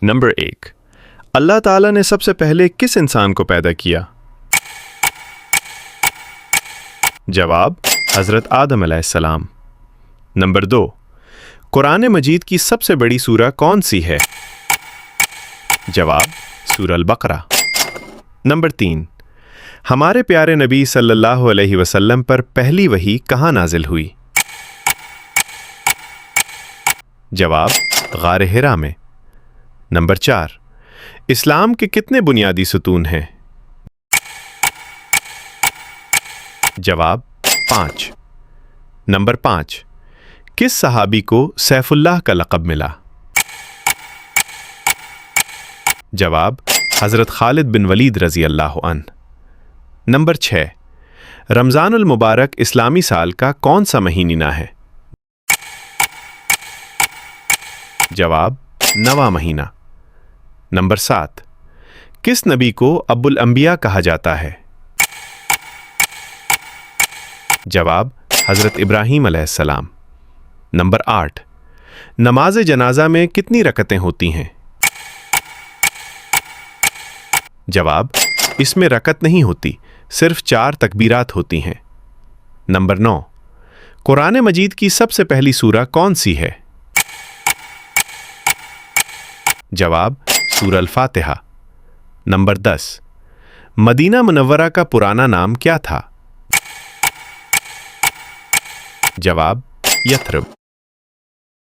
Number 1، اللہ تعالیٰ نے سب سے پہلے کس انسان کو پیدا کیا؟ جواب، حضرت آدم علیہ السلام۔ نمبر 2، قرآن مجید کی سب سے بڑی سورہ کون سی ہے؟ جواب، سورہ البقرہ۔ نمبر 3، ہمارے پیارے نبی صلی اللہ علیہ وسلم پر پہلی وحی کہاں نازل ہوئی؟ جواب، غار حرا میں۔ نمبر 4، اسلام کے کتنے بنیادی ستون ہیں؟ جواب، 5۔ نمبر 5، کس صحابی کو سیف اللہ کا لقب ملا؟ جواب، حضرت خالد بن ولید رضی اللہ عنہ۔ نمبر 6، رمضان المبارک اسلامی سال کا کون سا مہینہ ہے؟ جواب، 9واں مہینہ۔ نمبر 7، کس نبی کو ابو الانبیاء کہا جاتا ہے؟ جواب، حضرت ابراہیم علیہ السلام۔ نمبر 8، نماز جنازہ میں کتنی رکعتیں ہوتی ہیں؟ جواب، اس میں رکعت نہیں ہوتی، صرف 4 تکبیرات ہوتی ہیں۔ نمبر 9، قرآن مجید کی سب سے پہلی سورہ کون سی ہے؟ جواب، سورہ الفاتحہ۔ نمبر 10، مدینہ منورہ کا پرانا نام کیا تھا؟ جواب، یثرب۔